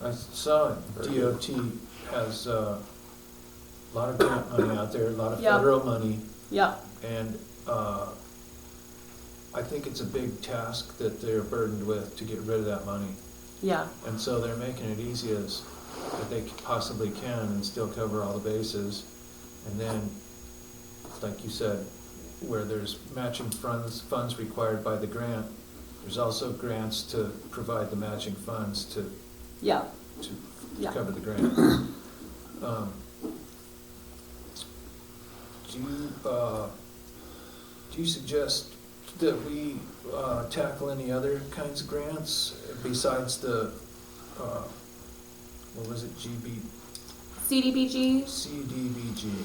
I saw DOT has a lot of grant money out there, a lot of Yep. federal money, Yep. and I think it's a big task that they're burdened with to get rid of that money. Yeah. And so they're making it easy as that they possibly can and still cover all the bases. And then, like you said, where there's matching funds required by the grant, there's also grants to provide the matching funds to Yeah. Yeah. cover the grant. Do you suggest that we tackle any other kinds of grants besides the what was it, CDBG. CDBG?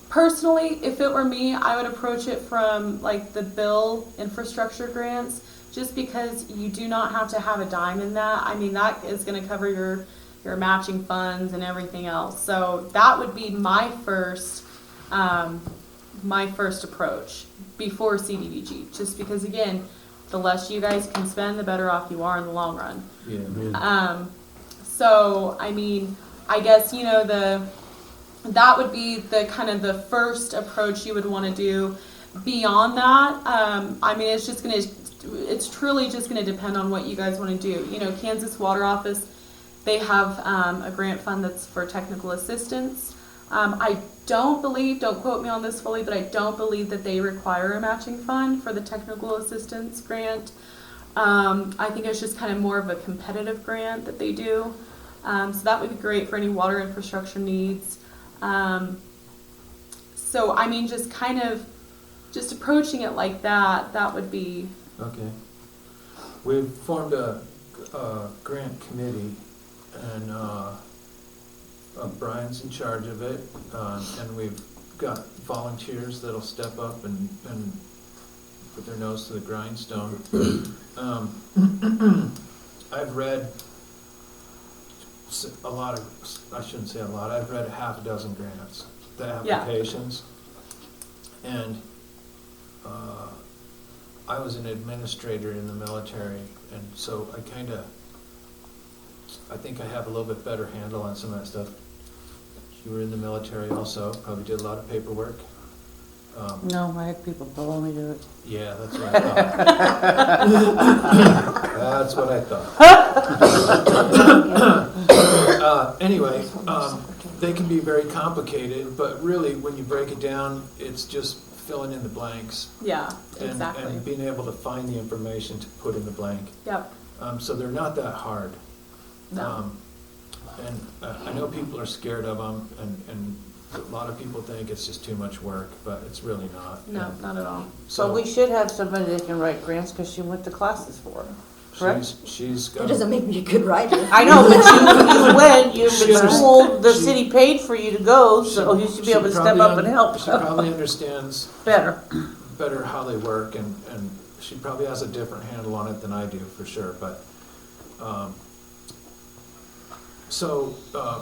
Personally, if it were me, I would approach it from like the bill infrastructure grants, just because you do not have to have a dime in that. I mean, that is going to cover your your matching funds and everything else. So that would be my first approach before CDBG, just because again, the less you guys can spend, the better off you are in the long run. Yeah. So I mean, I guess that would be the kind of the first approach you would want to do. Beyond that, I mean, it's truly just gonna depend on what you guys want to do. Kansas Water Office, they have a grant fund that's for technical assistance. I don't quote me on this fully, but I don't believe that they require a matching fund for the technical assistance grant. I think it's just kind of more of a competitive grant that they do. So that would be great for any water infrastructure needs. So I mean, just approaching it like that, that would be. Okay. We've formed a grant committee, and Brian's in charge of it, and we've got volunteers that'll step up and put their nose to the grindstone. I've read a lot of, I shouldn't say a lot, I've read a half a dozen grants, the applications, and I was an administrator in the military, and so I think I have a little bit better handle on some of that stuff. You were in the military also, probably did a lot of paperwork. No, I had people below me do it. Yeah, that's what I thought. That's what I thought. Anyway, they can be very complicated, but really, when you break it down, it's just filling in the blanks. Yeah, exactly. And being able to find the information to put in the blank. Yep. So they're not that hard. No. And I know people are scared of them, and a lot of people think it's just too much work, but it's really not. No, not at all. So we should have somebody that can write grants because she went to classes for it, correct? She's got. That doesn't make me a good writer. I know, but you went, you've She been understands- schooled, the she- city paid for you to go, so you should be able to step up and help. She probably understands Better. how they work, and she probably has a different handle on it than I do, for sure, but, so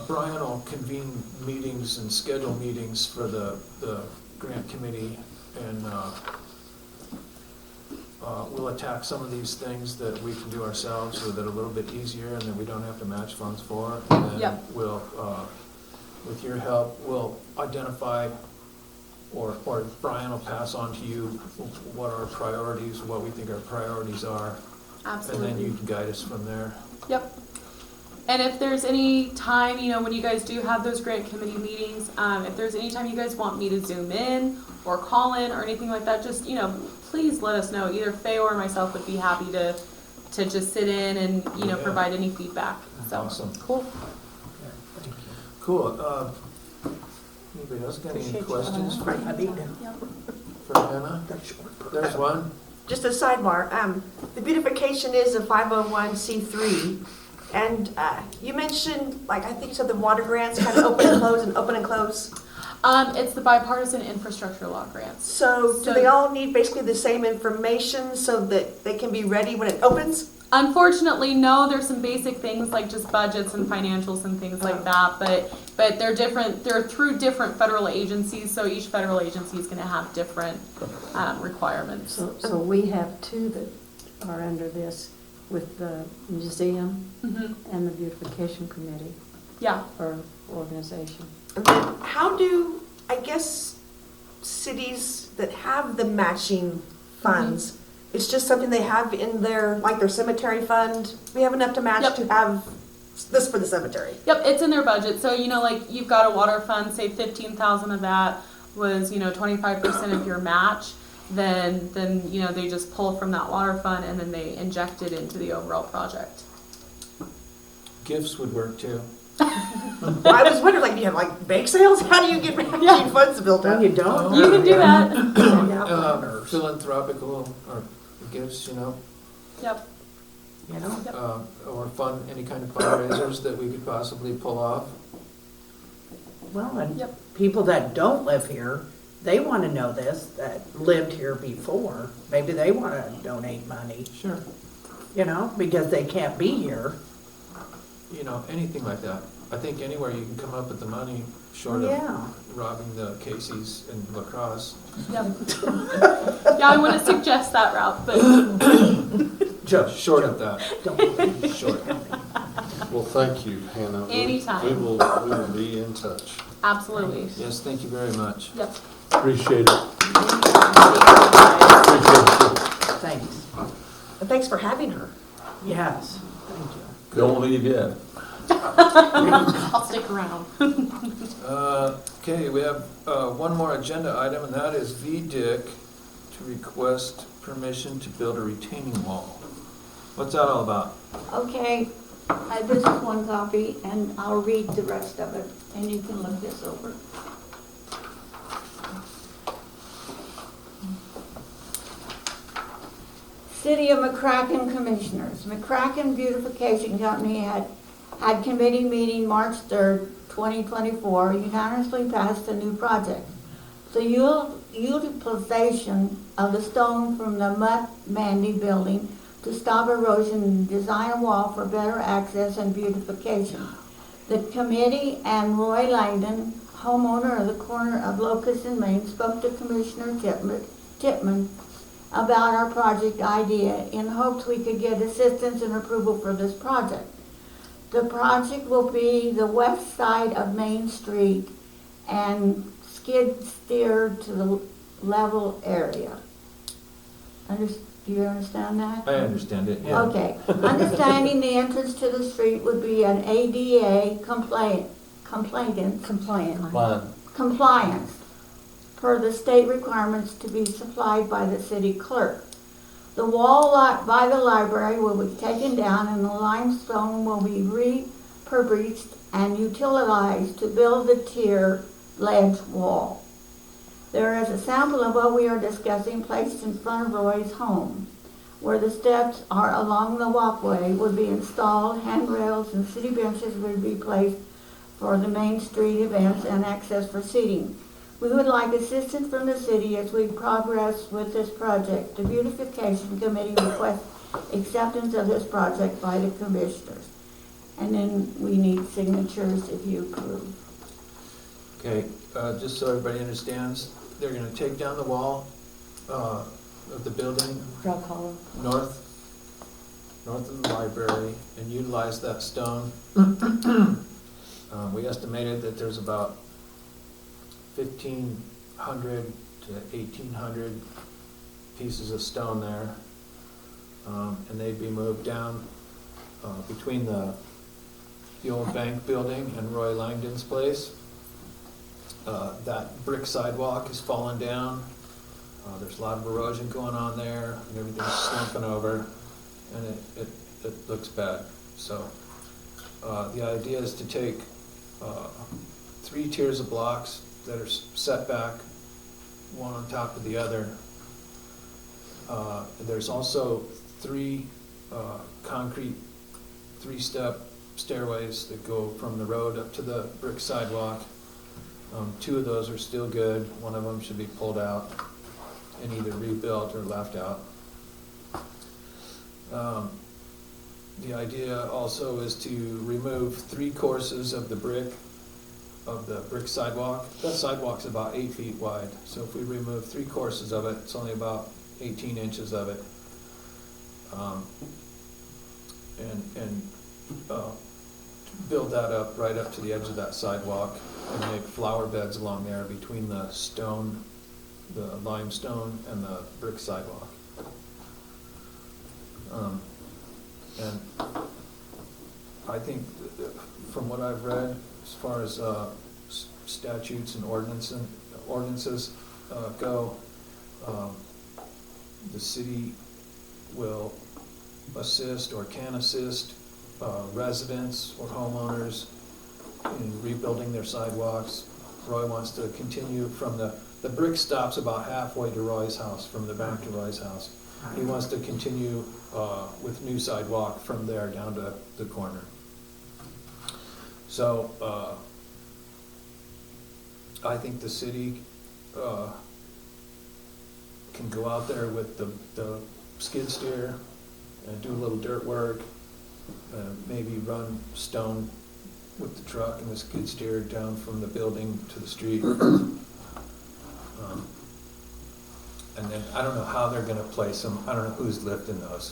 Brian will convene meetings and schedule meetings for the grant committee, and we'll attack some of these things that we can do ourselves, or that are a little bit easier and that we don't have to match funds for. And then Yep. we'll, with your help, we'll identify, or Brian will pass on to you what our priorities, what we think our priorities are. Absolutely. And then you can guide us from there. Yep. And if there's any time, when you guys do have those grant committee meetings, if there's any time you guys want me to zoom in or call in or anything like that, just, please let us know. Either Faye or myself would be happy to just sit in and, Yeah. provide any feedback. So. Awesome. Cool. Cool. Anybody else got any Appreciate you. questions for I need to. Hannah? There's one. Just a sidebar, the beautification is a 501c3, and you mentioned, I think you said the water grants kind of open and close and open and close. It's the bipartisan infrastructure law grants. So do they all need basically the same information so that they can be ready when it opens? Unfortunately, no. There's some basic things like just budgets and financials and things like that, but they're different. They're through different federal agencies, so each federal agency is going to have different requirements. So we have two that are under this with the museum Mm-hmm. and the beautification committee Yeah. or organization. And then how do, I guess, cities that have the matching funds, it's just something they have in their cemetery fund? We have enough to match Yep. to have this for the cemetery. Yep, it's in their budget. So, you've got a water fund, say 15,000 of that was, 25% of your match. Then, they just pull from that water fund and then they inject it into the overall project. Gifts would work too. I was wondering, do you have bake sales? How do you get matching funds built up? You don't? You can do that. Philanthropical or gifts, Yep. or any kind of fundraisers that we could possibly pull off. Well, and Yep. people that don't live here, they want to know this, that lived here before. Maybe they want to donate money, Sure. because they can't be here. you know, anything like that. I think anywhere you can come up with the money, short Yeah. of robbing the Casey's in La Crosse. Yeah, I wouldn't suggest that route, but Joe, Short of that, Don't- short. Well, thank you, Hannah. Anytime. We will be in touch. absolutely. Yes, thank you very much. Yep. Appreciate it. Thanks. And thanks for having her. Yes, thank you. Don't leave yet. I'll stick around. Okay, we have one more agenda item, and that is VDIC to request permission to build a retaining wall. What's that all about? Okay, this is one copy, and I'll read the rest of it, and you can look this over. City of McCracken Commissioners. McCracken Beautification Company had committee meeting March 3rd, 2024, unanimously passed a new project. The utilization of the stone from the Mandy building to stop erosion and design a wall for better access and beautification. The committee and Roy Langdon, homeowner of the corner of Locust and Main, spoke to Commissioner Titman about our project idea in hopes we could get assistance and approval for this project. The project will be the west side of Main Street and skid steer to the level area. Do you understand that? I understand it, yeah. Okay. Understanding the entrance to the street would be an ADA compliance per the state requirements to be supplied by the city clerk. The wall by the library will be taken down and the limestone will be refurbished and utilized to build the tier ledge wall. There is a sample of what we are discussing placed in front of Roy's home. Where the steps are along the walkway would be installed, handrails and city benches would be placed for the Main Street events and access for seating. We would like assistance from the city as we progress with this project. The Beautification Committee requests acceptance of this project by the commissioners. And then we need signatures if you approve. Okay, just so everybody understands, they're gonna take down the wall of the building Drug hollow. north of the library and utilize that stone. We estimated that there's about 1,500 to 1,800 pieces of stone there. And they'd be moved down between the old bank building and Roy Langdon's place. That brick sidewalk has fallen down. There's a lot of erosion going on there, and everything's slumping over, and it looks bad. So the idea is to take 3 tiers of blocks that are set back, one on top of the other. There's also 3 concrete 3-step stairways that go from the road up to the brick sidewalk. 2 of those are still good. One of them should be pulled out and either rebuilt or left out. The idea also is to remove 3 courses of the brick sidewalk. That sidewalk's about 8 feet wide, so if we remove 3 courses of it, it's only about 18 inches of it. And build that up right up to the edge of that sidewalk and make flower beds along there between the stone, the limestone, and the brick sidewalk. And I think from what I've read, as far as statutes and ordinances go, the city will assist or can assist residents or homeowners in rebuilding their sidewalks. Roy wants to continue from the brick stops about halfway to Roy's house, from the back to Roy's house. He wants to continue with new sidewalk from there down to the corner. So I think the city can go out there with the skid steer and do a little dirt work maybe run stone with the truck and the skid steer down from the building to the street. And then, I don't know how they're gonna place them, I don't know who's lifting those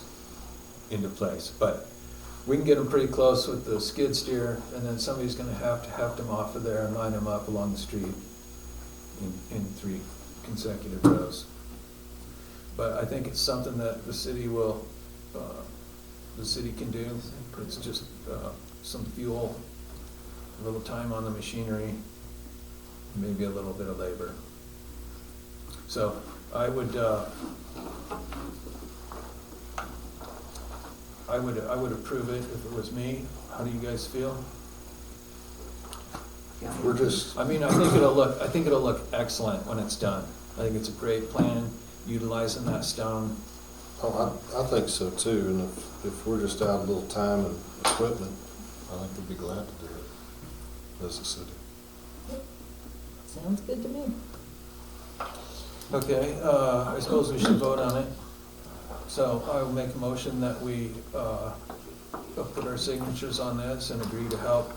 into place, but we can get them pretty close with the skid steer, and then somebody's gonna have to heft them off of there and line them up along the street in 3 consecutive rows. But I think it's something that the city can do. It's just some fuel, a little time on the machinery, maybe a little bit of labor. So I would approve it if it was me. How do you guys feel? We're just, I mean, I think it'll look excellent when it's done. I think it's a great plan, utilizing that stone. oh, I think so too, and if we're just out a little time and equipment, I think we'd be glad to do it as a city. Sounds good to me. Okay, I suppose we should vote on it. So I will make a motion that we put our signatures on this and agree to help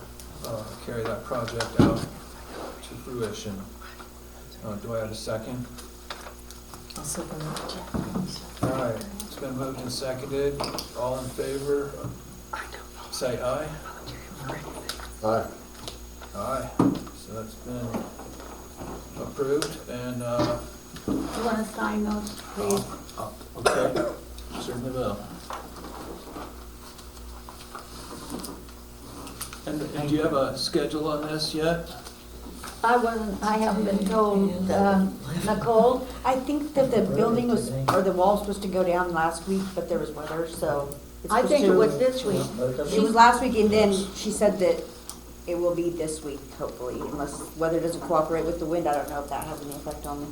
carry that project out to fruition. Do I have a second? I'll second that. All right, it's been moved and seconded. All in favor, say aye. Aye. Aye. So that's been approved, and, You wanna sign those, please? okay, certainly will. And do you have a schedule on this yet? I haven't been told, Nicole, I think that the building was, or the wall was supposed to go down last week, but there was weather, so. it's I think it supposed was this week. to- It was last week, and then she said that it will be this week, hopefully, unless weather doesn't cooperate with the wind. I don't know if that has any effect on me.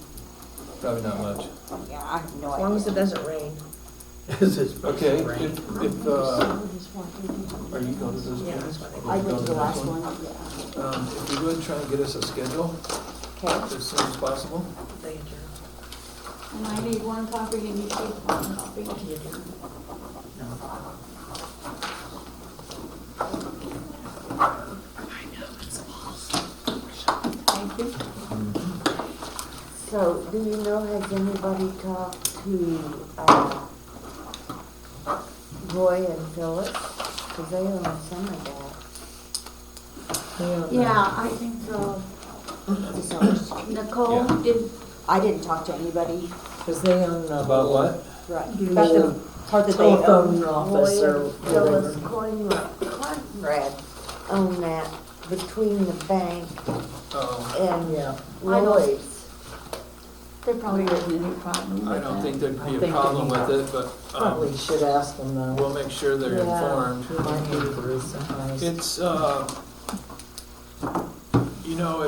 Probably not much. Yeah, I have no idea. As long as it doesn't rain. Okay, are you going to this? Yeah, one? that's what I You went going to the this last one? one, yeah. If you would, try and get us a schedule Okay. as soon as possible. Thank you. And I need one copy, and you take one copy. Thank you. So, do you know, has anybody talked to, Roy and Phyllis? Cause they own some of that. Yeah, I think so. Nicole, Yeah. did, I didn't talk to anybody. Because they own the. About what? Right. The About the part that they own. telephone office or Roy and Phyllis whatever. Conrad own that between the bank Oh, and Yeah. Roy's. there probably isn't any problem with I don't that. think there'd I be a think problem they with it, but Probably should ask them though. we'll make sure they're Yeah. informed. You might need to be surprised. It's,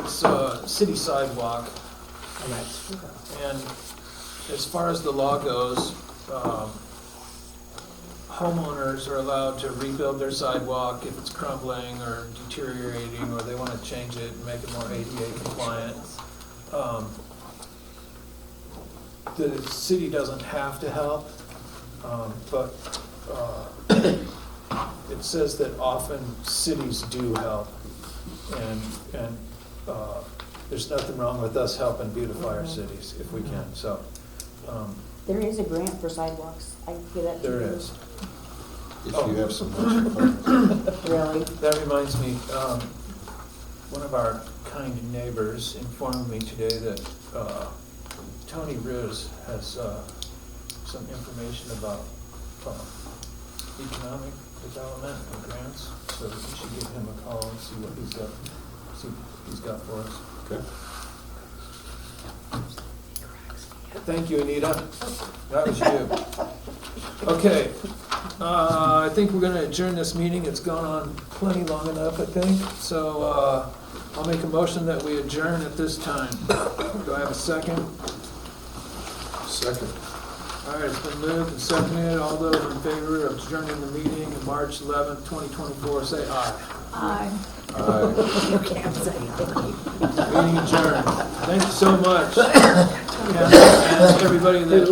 it's a city sidewalk, and as far as the law goes, homeowners are allowed to rebuild their sidewalk if it's crumbling or deteriorating, or they want to change it and make it more ADA compliant. The city doesn't have to help, but it says that often cities do help, and there's nothing wrong with us helping beautify our cities if we can, so. There is a grant for sidewalks. I can give that to you. There is. If Oh. you have some matching funds. Really? That reminds me, one of our kind neighbors informed me today that Tony Riz has some information about economic development and grants, so we should give him a call and see what he's got for us. Okay. Thank you, Anita. That was you. Okay, I think we're gonna adjourn this meeting. It's gone on plenty long enough, I think. So, I'll make a motion that we adjourn at this time. Do I have a second? Second. All right, it's been moved and seconded. All those in favor of adjourning the meeting on March 11th, 2024, say aye. Aye. Aye. You can't say anything. Meeting adjourned. Thank you so much. And everybody that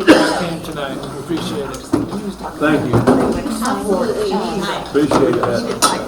came tonight, we appreciate it. talk about Thank it. you. Absolutely. Appreciate that.